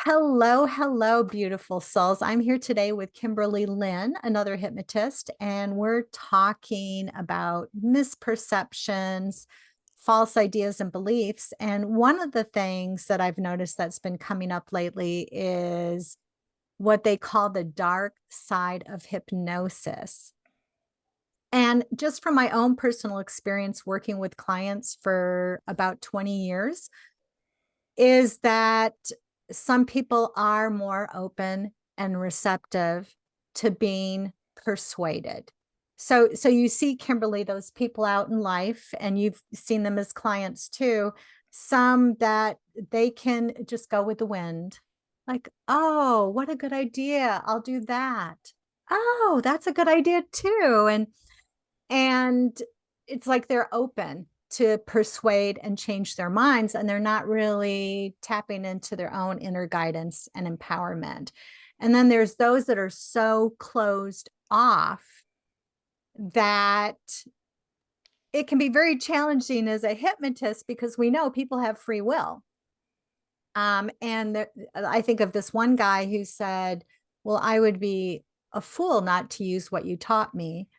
Hello, hello, beautiful souls. I'm here today with Kimberly Lynne, another hypnotist, and we're talking about misperceptions, false ideas, and beliefs. And one of the things that I've noticed that's been coming up lately is what they call the dark side of hypnosis. And just from my own personal experience working with clients for about 20 years, is that some people are more open and receptive to being persuaded. So you see, Kimberly, those people out in life, and you've seen them as clients too, some that they can just go with the wind. Like, oh, what a good idea. I'll do that. Oh, that's a good idea too. And it's like they're open to persuade and change their minds, and they're not really tapping into their own inner guidance and empowerment. And then there's those that are so closed off that it can be very challenging as a hypnotist because we know people have free will. I think of this one guy who said, well, I would be a fool not to use what you taught me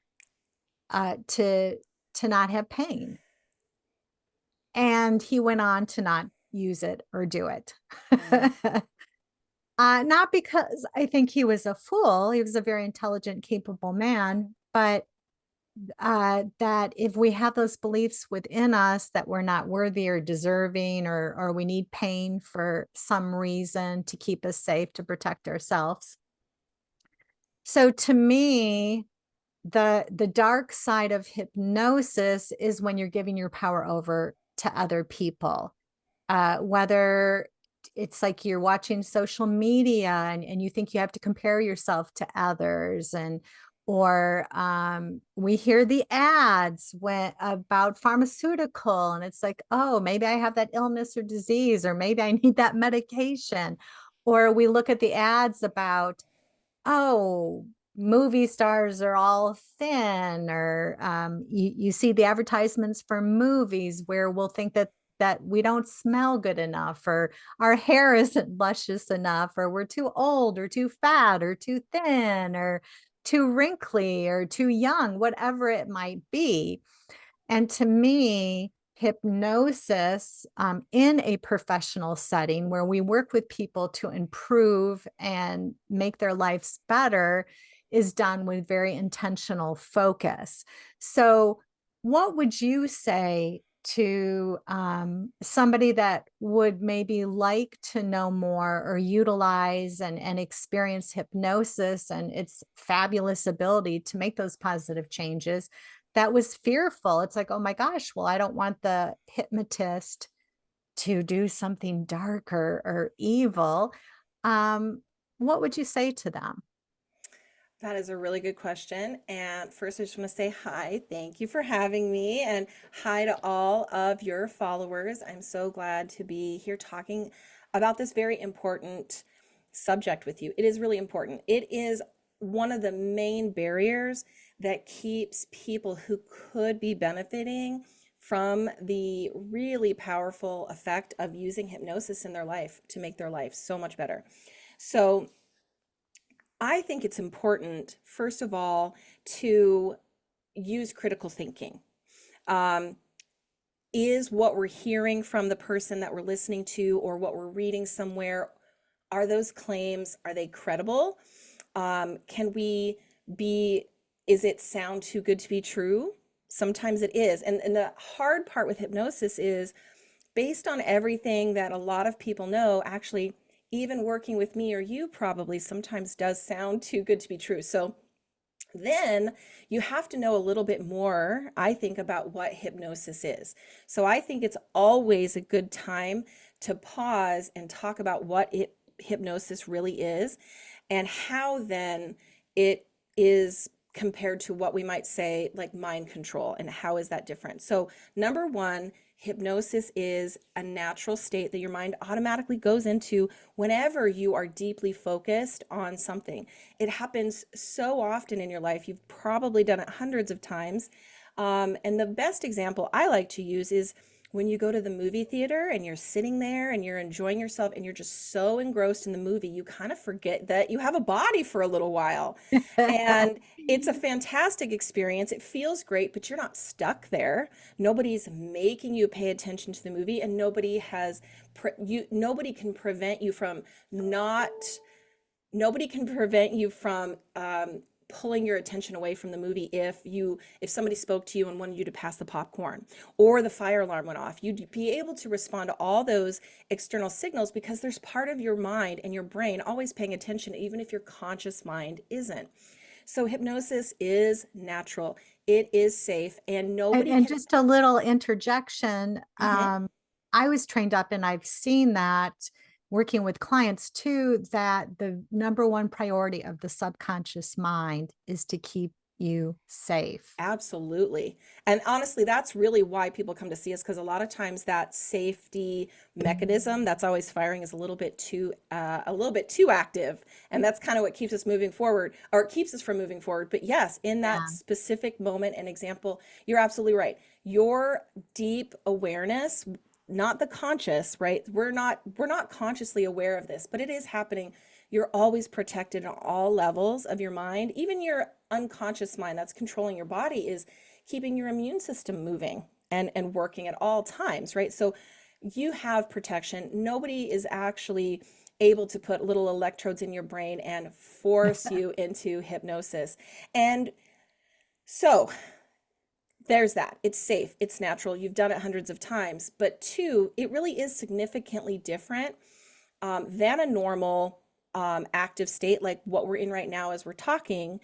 to not have pain. And he went on to not use it or do it. Not because I think he was a fool. He was a very intelligent, capable man, but that if we have those beliefs within us that we're not worthy or deserving, or we need pain for some reason to keep us safe, to protect ourselves. So to me, the dark side of hypnosis is when you're giving your power over to other people, whether it's like you're watching social media and you think you have to compare yourself to others, or we hear the ads about pharmaceutical, and it's like, oh, maybe I have that illness or disease, or maybe I need that medication. Or we look at the ads about, oh, movie stars are all thin, or you see the advertisements for movies where we'll think that we don't smell good enough, or our hair isn't luscious enough, or we're too old or too fat or too thin or too wrinkly or too young, whatever it might be. And to me, hypnosis, in a professional setting where we work with people to improve and make their lives better, is done with very intentional focus. So, what would you say to somebody that would maybe like to know more or utilize and experience hypnosis and its fabulous ability to make those positive changes, that was fearful? It's like, oh my gosh, well, I don't want the hypnotist to do something dark or evil. What would you say to them? That is a really good question. And first, I just want to say hi. Thank you for having me. And hi to all of your followers. I'm so glad to be here talking about this very important subject with you. It is really important. It is one of the main barriers that keeps people who could be benefiting from the really powerful effect of using hypnosis in their life to make their life so much better. So, I think it's important, first of all, to use critical thinking. Um, is what we're hearing from the person that we're listening to or what we're reading somewhere, are those claims, are they credible? Can we be, is it sound too good to be true? Sometimes it is. And the hard part with hypnosis is based on everything that a lot of people know, actually, even working with me or you probably sometimes does sound too good to be true. So then you have to know a little bit more, I think, about what hypnosis is. So I think it's always a good time to pause and talk about what hypnosis really is, and how then it is compared to what we might say like mind control, and how is that different. So number one, hypnosis is a natural state that your mind automatically goes into whenever you are deeply focused on something. It happens so often in your life. You've probably done it hundreds of times. And the best example I like to use is when you go to the movie theater and you're sitting there and you're enjoying yourself and you're just so engrossed in the movie, you kind of forget that you have a body for a little while. And it's a fantastic experience. It feels great, but you're not stuck there. Nobody's making you pay attention to the movie, and nobody can prevent you from not nobody can prevent you from pulling your attention away from the movie if somebody spoke to you and wanted you to pass the popcorn or the fire alarm went off. You'd be able to respond to all those external signals because there's part of your mind and your brain always paying attention, even if your conscious mind isn't. So hypnosis is natural, it is safe, and nobody And can. just a little interjection. Mhm. I was trained up and I've seen that working with clients too, that the number one priority of the subconscious mind is to keep you safe. Absolutely. And honestly, that's really why people come to see us, because a lot of times that safety mechanism that's always firing is a little bit too active. And that's kind of what keeps us moving forward, or it keeps us from moving forward. But yes, in that Yeah. specific moment and example, you're absolutely right. Your deep awareness, not the conscious, right? We're not consciously aware of this, but it is happening. You're always protected on all levels of your mind. Even your unconscious mind that's controlling your body is keeping your immune system moving and working at all times, right? So you have protection. Nobody is actually able to put little electrodes in your brain and force you into hypnosis. And so there's that. It's safe, it's natural. You've done it hundreds of times. But two, it really is significantly different than a normal active state like what we're in right now as we're talking.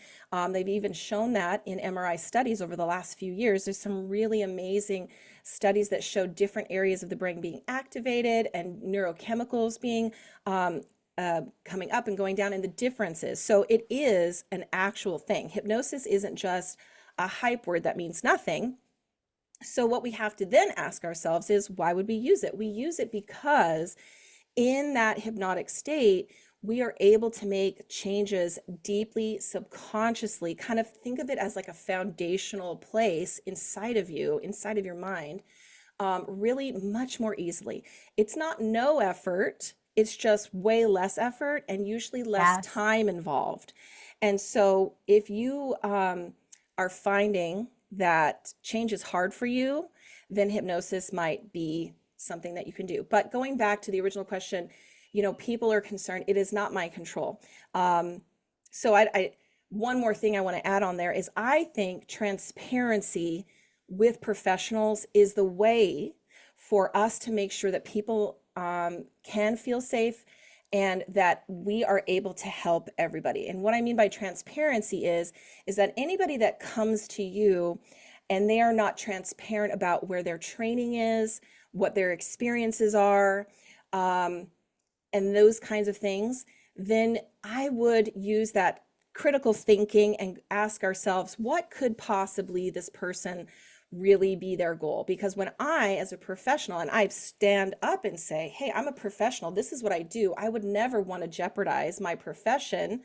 They've even shown that in MRI studies over the last few years. There's some really amazing studies that show different areas of the brain being activated and neurochemicals being coming up and going down, and the differences. So it is an actual thing. Hypnosis isn't just a hype word that means nothing. So what we have to then ask ourselves is, why would we use it? We use it because in that hypnotic state, we are able to make changes deeply subconsciously. Kind of think of it as like a foundational place inside of you, inside of your mind, really much more easily. It's not no effort, it's just way less effort and usually less Yes. time involved. And so if you are finding that change is hard for you, then hypnosis might be something that you can do. But going back to the original question, people are concerned. It is not my control. So one more thing I want to add on there is I think transparency with professionals is the way for us to make sure that people can feel safe and that we are able to help everybody. And what I mean by transparency is that anybody that comes to you and they are not transparent about where their training is, what their experiences are, and those kinds of things, then I would use that critical thinking and ask ourselves, what could possibly this person really be their goal? Because when I, as a professional, and I stand up and say, hey, I'm a professional, this is what I do, I would never want to jeopardize my profession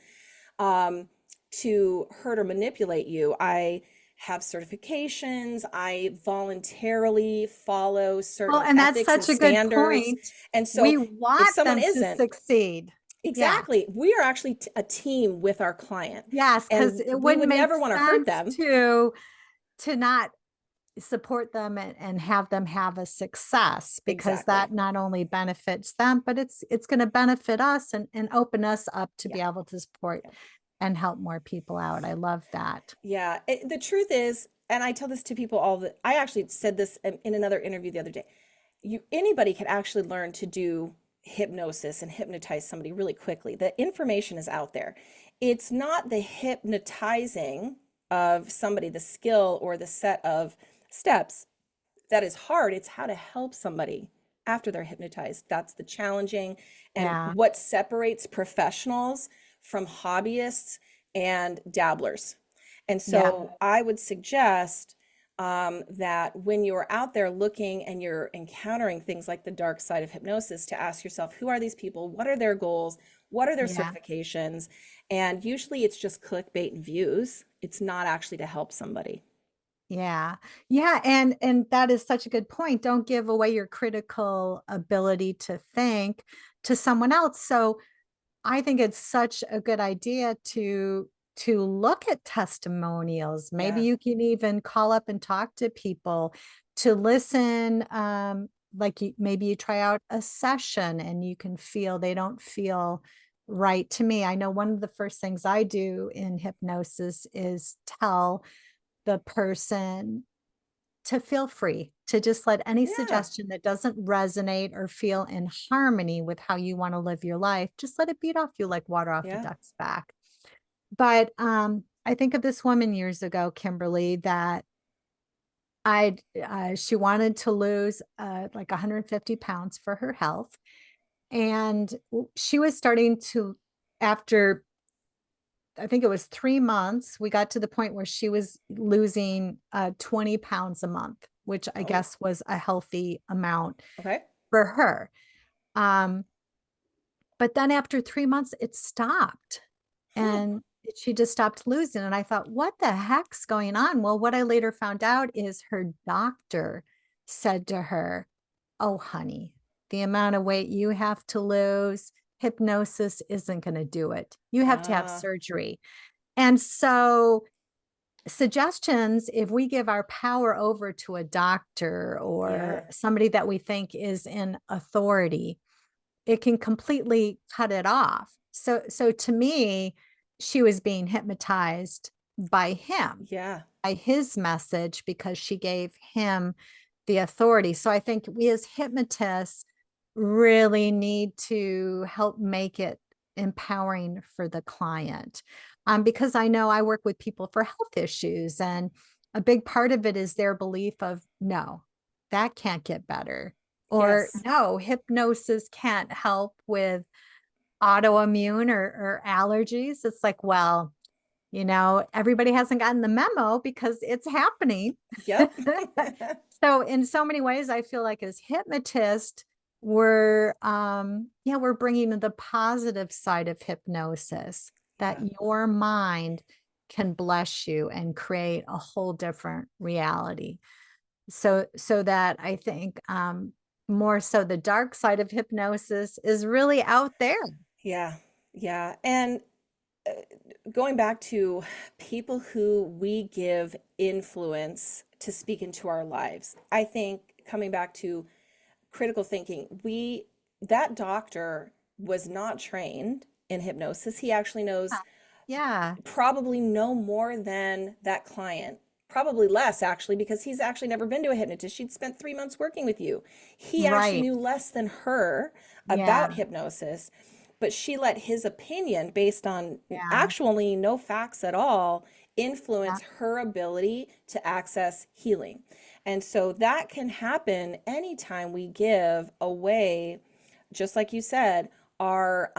to hurt or manipulate you. I have certifications, I voluntarily follow Well, certain and that's ethics and such a good standards. point. And so We if want someone them to isn't, succeed. Yeah. exactly, we are actually a team with our client, Yes, because and it we wouldn't would make never want to hurt sense them. to not support them and have them have a success, because Exactly. that not only benefits them, but it's going to benefit us and open us up to Yeah. be able to support Yeah. and help more people out. I love that. Yeah. The truth is, and I tell this to people all the, I actually said this in another interview the other day. Anybody can actually learn to do hypnosis and hypnotize somebody really quickly. The information is out there. It's not the hypnotizing of somebody, the skill or the set of steps that is hard. It's how to help somebody after they're hypnotized. That's the challenging and Yeah. what separates professionals from hobbyists and dabblers. And Yeah. so I would suggest that when you're out there looking and you're encountering things like the dark side of hypnosis, to ask yourself, who are these people? What are their goals? What are their Yeah. certifications? And usually it's just clickbait and views. It's not actually to help somebody. Yeah. Yeah, and that is such a good point. Don't give away your critical ability to think to someone else. So I think it's such a good idea to look at testimonials. Maybe Yeah. you can even call up and talk to people to listen. Like maybe you try out a session and you can feel they don't feel right to me. I know one of the first things I do in hypnosis is tell the person to feel free to just let any Yeah. suggestion that doesn't resonate or feel in harmony with how you want to live your life, just let it beat off you like water off a Yeah. duck's back. But I think of this woman years ago, Kimberly, that she wanted to lose like 150 pounds for her health. And she was starting to, after I think it was 3 months, we got to the point where she was losing 20 pounds a month, which I Oh, guess was a healthy amount okay. for her. Um, but then after 3 months, it stopped Hmm. and she just stopped losing. And I thought, what the heck's going on? Well, what I later found out is her doctor said to her, oh, honey, the amount of weight you have to lose, hypnosis isn't going to do it. You have to have Ah, surgery. And so suggestions, if we give our power over to a doctor or yeah. somebody that we think is in authority, it can completely cut it off. So to me, she was being hypnotized by him, Yeah. by his message, because she gave him the authority. So I think we as hypnotists really need to help make it empowering for the client. Because I know I work with people for health issues, and a big part of it is their belief of no, that can't get better. Or Yes. no, hypnosis can't help with autoimmune or allergies. It's like, well, everybody hasn't gotten the memo because it's happening. Yep. So in so many ways, I feel like as hypnotists, we're bringing the positive side of hypnosis, that Yeah. your mind can bless you and create a whole different reality. So that I think more so the dark side of hypnosis is really out there. Yeah. Yeah. And uh, going back to people who we give influence to speak into our lives, I think coming back to critical thinking, that doctor was not trained in hypnosis. He actually knows Yeah, probably no more than that client. Probably less, actually, because he's actually never been to a hypnotist. She'd spent 3 months working with you. He actually right. knew less than her Yeah, about hypnosis, but she let his opinion, based on yeah, actually no facts at all, yeah, influence her ability to access healing. And so that can happen anytime we give away, just like you said, our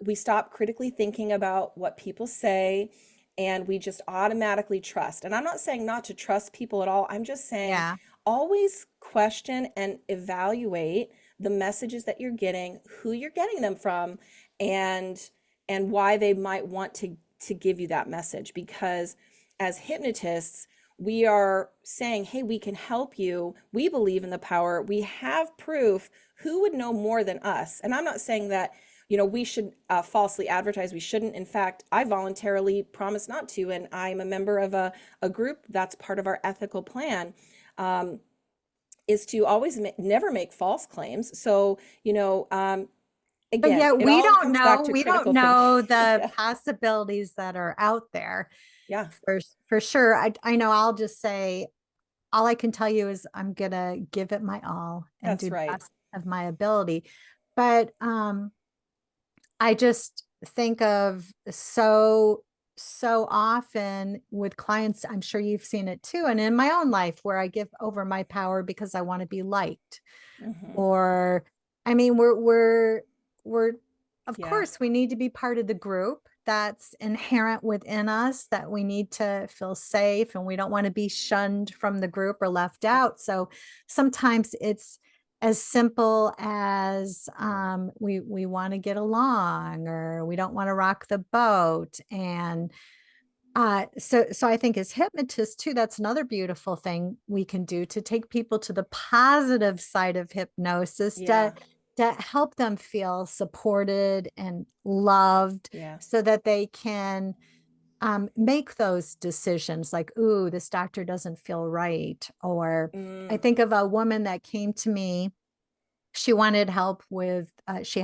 we stop critically thinking about what people say, and we just automatically trust. And I'm not saying not to trust people at all. I'm just saying yeah. always question and evaluate the messages that you're getting, who you're getting them from, and why they might want to give you that message. Because as hypnotists, we are saying, hey, we can help you. We believe in the power. We have proof. Who would know more than us? And I'm not saying that we should falsely advertise. We shouldn't. In fact, I voluntarily promise not to, and I'm a member of a group that's part of our ethical plan, um, is to always never make false claims. So, But again, yet it all comes back to we don't critical thinking. know the Yeah, possibilities that are out there yeah, for sure. I know I'll just say all I can tell you is I'm gonna give it my all and that's do the right. best of my ability. But I just think of so often with clients, I'm sure you've seen it too, and in my own life where I give over my power because I want to be liked. Hmm. Or I mean, we're of Yeah, course we need to be part of the group. That's inherent within us, that we need to feel safe and we don't want to be shunned from the group or left yep, out. So sometimes it's as simple as we want to get along, or we don't want to rock the boat, and So I think as hypnotists too, that's another beautiful thing we can do to take people to the positive side of hypnosis Yeah. to help them feel supported and loved Yeah. so that they can make those decisions like, ooh, this doctor doesn't feel right. Or I Mm, think of a woman that came to me. She wanted help with, she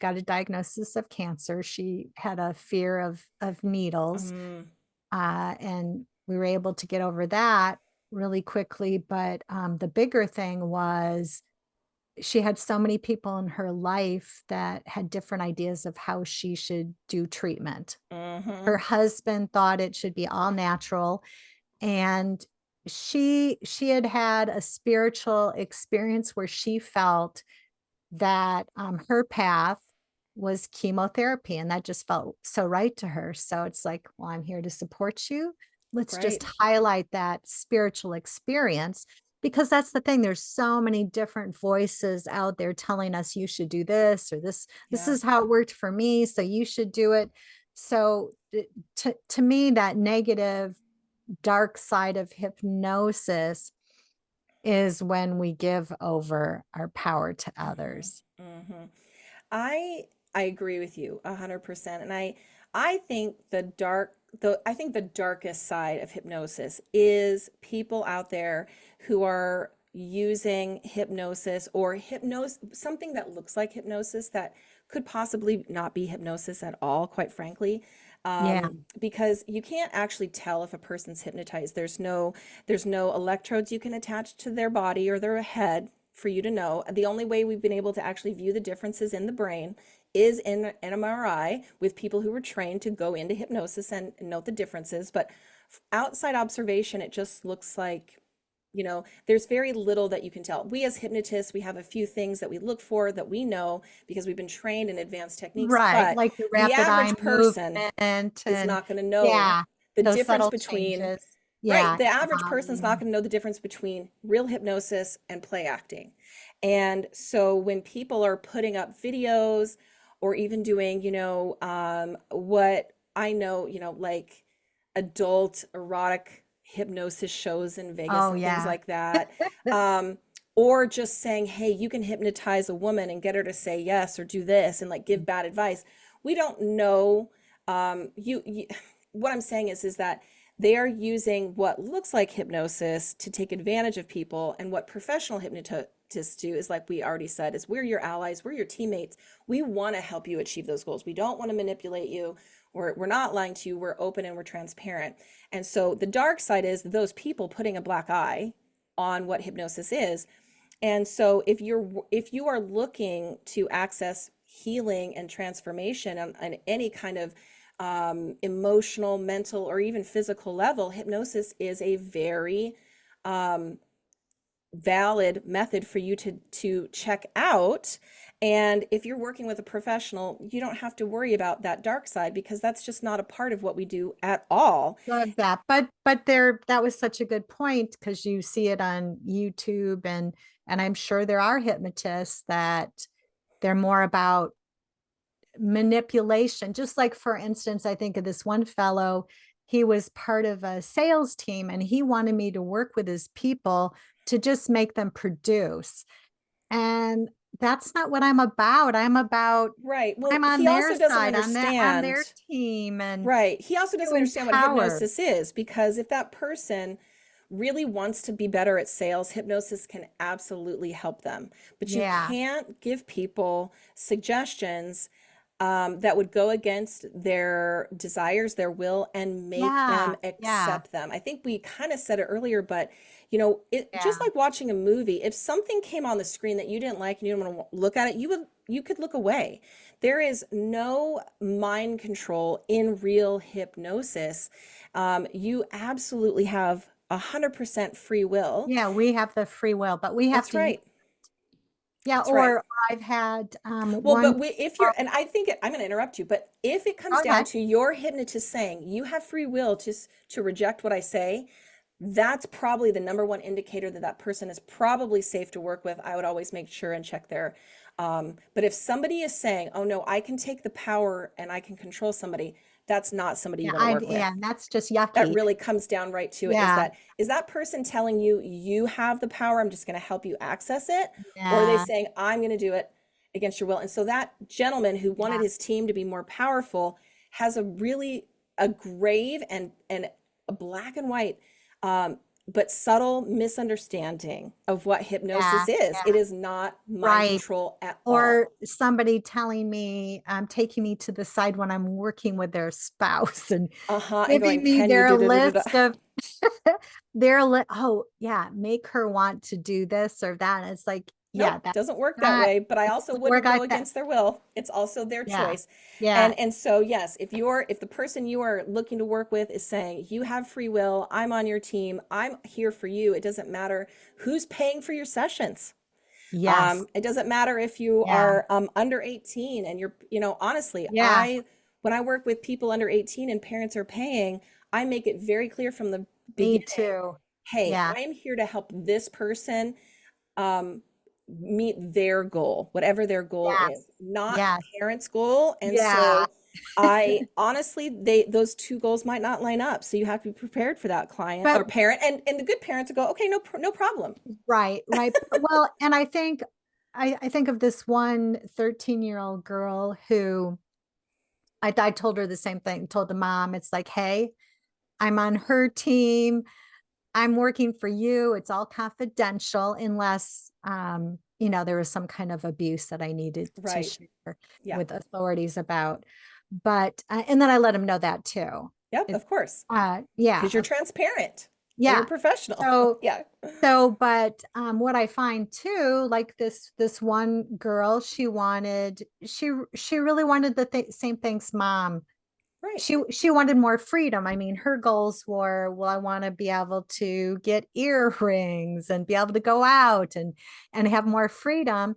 got a diagnosis of cancer. She had a fear of needles, mm, and we were able to get over that really quickly. But the bigger thing was she had so many people in her life that had different ideas of how she should do treatment. mm-hmm. Her husband thought it should be all natural, and she had had a spiritual experience where she felt that her path was chemotherapy, and that just felt so right to her. So it's like, well, I'm here to support you. Let's just Right. highlight that spiritual experience, because that's the thing. There's so many different voices out there telling us you should do this, or this Yeah. is how it worked for me, so you should do it. So to me, that negative dark side of hypnosis is when we give over our power to others. Mm-hmm. Mm-hmm. I I agree with you 100%. And I think I think the darkest side of hypnosis is people out there who are using hypnosis or hypnosis, something that looks like hypnosis that could possibly not be hypnosis at all, quite frankly. Yeah. Because you can't actually tell if a person's hypnotized. There's no electrodes you can attach to their body or their head for you to know. The only way we've been able to actually view the differences in the brain is in an MRI with people who were trained to go into hypnosis and note the differences. But outside observation, it just looks like, there's very little that you can tell. We as hypnotists, we have a few things that we look for that we know because we've been trained in advanced techniques, Right. but Like the the rapid eye average person movement is and not going to know yeah, the those difference subtle between, changes. right, Yeah. the average person is not going to know the difference between real hypnosis and play acting. And so when people are putting up videos or even doing, what I know, like adult erotic hypnosis shows in Vegas Oh and things yeah. like that, um, or just saying, hey, you can hypnotize a woman and get her to say yes or do this and like give bad advice. We don't know. You what I'm saying is that they are using what looks like hypnosis to take advantage of people. And what professional hypnotists do is, like we already said, is we're your allies, we're your teammates. We want to help you achieve those goals. We don't want to manipulate you. We're not lying to you. We're open and we're transparent. And so the dark side is those people putting a black eye on what hypnosis is. And so if you are looking to access healing and transformation on any kind of emotional, mental, or even physical level, hypnosis is a very um, valid method for you to check out. And if you're working with a professional, you don't have to worry about that dark side because that's just not a part of what we do at all. Love that. But there that was such a good point because you see it on YouTube, and I'm sure there are hypnotists that they're more about manipulation. Just like, for instance, I think of this one fellow, he was part of a sales team and he wanted me to work with his people to just make them produce. And that's not what I'm about. Right. Well, I'm on he their also doesn't side, on their understand. team, and Right. He also to doesn't understand what empower. hypnosis is, because if that person really wants to be better at sales, hypnosis can absolutely help them. But you Yeah. can't give people suggestions that would go against their desires, their will, and make them Yeah. Yeah. accept them. I think we kind of said it earlier, but it just Yeah. like watching a movie. If something came on the screen that you didn't like and you didn't want to look at it, you could look away. There is no mind control in real hypnosis. You absolutely have 100% free will. Yeah. We have the free will, but we have That's to use, right. yeah. That's right. Or I've had Well, one. but if you're, and I think I'm going to interrupt you, but if it Go comes down ahead. to your hypnotist saying you have free will to reject what I say, that's probably the number one indicator that that person is probably safe to work with. I would always make sure and check their. But if somebody is saying, "Oh no, I can take the power and I can control somebody," that's not somebody you Yeah, want to work with. yeah, that's just That yucky. really comes down right to it, Yeah, is that person telling you you have the power, I'm just going to help you access it, or are they yeah, saying I'm going to do it against your will? And so that gentleman who wanted yeah, his team to be more powerful has a really a grave and a black and white um, but subtle misunderstanding of what yeah, hypnosis is. It yeah. is not mind Right. control at Or all. somebody telling me, taking me to the side when I'm working with their spouse and Uh-huh. And giving going, me can you their do da da da da? list of oh yeah, make her want to do this or that. And it's like, yeah, Nope, that's doesn't work that not, way, but I it also doesn't work wouldn't go like that. against their will. It's also their Yeah. choice. Yeah. And so yes, if the person you are looking to work with is saying, "You have free will, I'm on your team, I'm here for you." It doesn't matter who's paying for your sessions. Yes. It doesn't matter if you Yeah. are under 18 and you're, honestly, Yeah. when I work with people under 18 and parents are paying, I make it very clear from the Me beginning, too. hey, Yeah. I am here to help this person um, meet their goal, whatever their goal is, Yes. not the Yes. parent's goal. And Yeah. so I honestly, those two goals might not line up. So you have to be prepared for that client But or parent. And the good parents will go, okay, no problem. right, right. Well, and I think I think of this one 13-year-old girl who I told her the same thing, told the mom, it's like, hey, I'm on her team. I'm working for you. It's all confidential unless there was some kind of abuse that I needed to Right. share Yeah. with authorities about. But and then I let him know that too. Yep. It, Of course. yeah, Because you're transparent and you're yeah. professional. So Yeah. but what I find too, like this one girl, she really wanted the same things mom. Right. She wanted more freedom. I mean, her goals were, well, I want to be able to get earrings and be able to go out and have more freedom.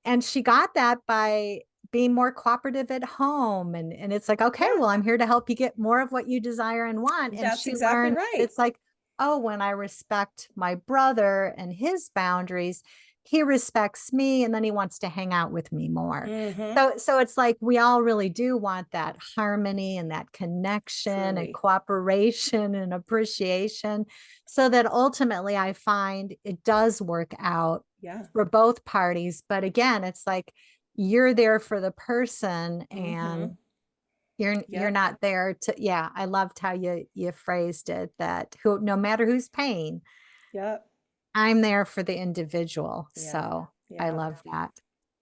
And she got that by being more cooperative at home. And it's like, okay, Yeah. well, I'm here to help you get more of what you desire and want. And That's she exactly learned that right. it's like, oh, when I respect my brother and his boundaries, he respects me and then he wants to hang out with me more. Mm-hmm. So it's like we all really do want that harmony and that connection and Truly. cooperation and appreciation, so that ultimately I find it does work out Yeah. for both parties. But again, it's like you're there for the person Mm-hmm. and you're Yep. not there to, yeah, I loved how you phrased it, that who, no matter who's paying, Yep. I'm there for the individual. Yeah. So I Yeah. love that.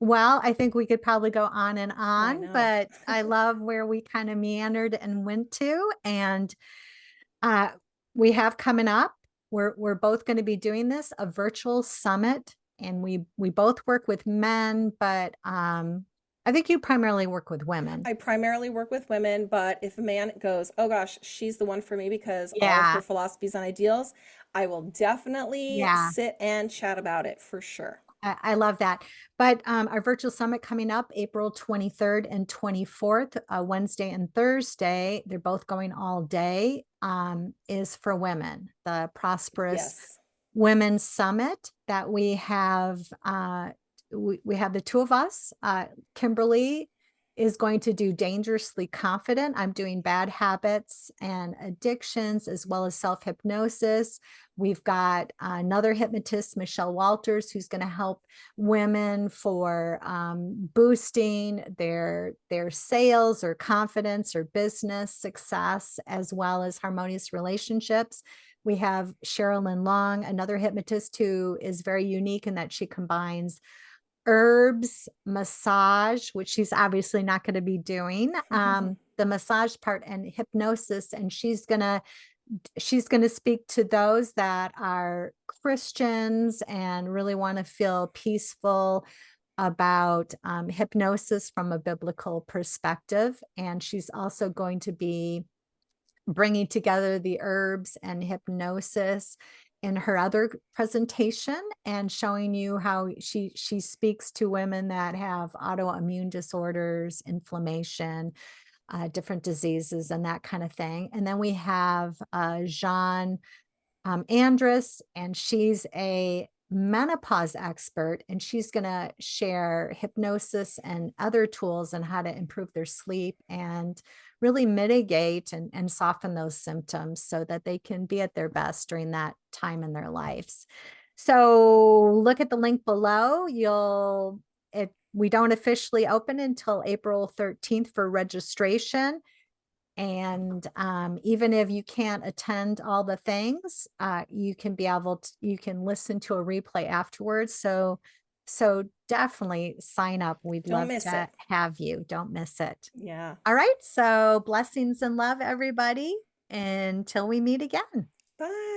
Well, I think we could probably go and Oh, I on, know. but I love where we kind of meandered and went to. And uh, we have coming up, we're both going to be doing this, a virtual summit. And we both work with men, but I think you primarily work with women. I primarily work with women, but if a man goes, oh gosh, she's the one for me because all of her Yeah. philosophies and ideals, I will definitely Yeah. sit and chat about it for sure. I love that. But our virtual summit coming up April 23rd and 24th, Wednesday and Thursday, they're both going all day, is for women, the Prosperous Yes. Women Summit that we have. We have the two of us. Kimberly is going to do Dangerously Confident. I'm doing Bad Habits and Addictions, as well as self hypnosis. We've got another hypnotist, Michelle Walters, who's going to help women for boosting their sales or confidence or business success, as well as harmonious relationships. We have Sherilyn Long, another hypnotist who is very unique in that she combines herbs, massage, which she's obviously not going to be doing, the massage part, and hypnosis. And she's going to speak to those that are Christians and really want to feel peaceful about hypnosis from a biblical perspective. And she's also going to be bringing together the herbs and hypnosis in her other presentation and showing you how she speaks to women that have autoimmune disorders, inflammation, different diseases, and that kind of thing. And then we have Jean Andrus, and she's a menopause expert, and she's going to share hypnosis and other tools on how to improve their sleep and really mitigate and soften those symptoms so that they can be at their best during that time in their lives. So look at the link below. We don't officially open until April 13th for registration. And even if you can't attend all the things, you can you can listen to a replay afterwards. So definitely sign up. We'd Don't love miss to it. have you. Don't miss it. Yeah. All right. So blessings and love, everybody. Until we meet again. Bye.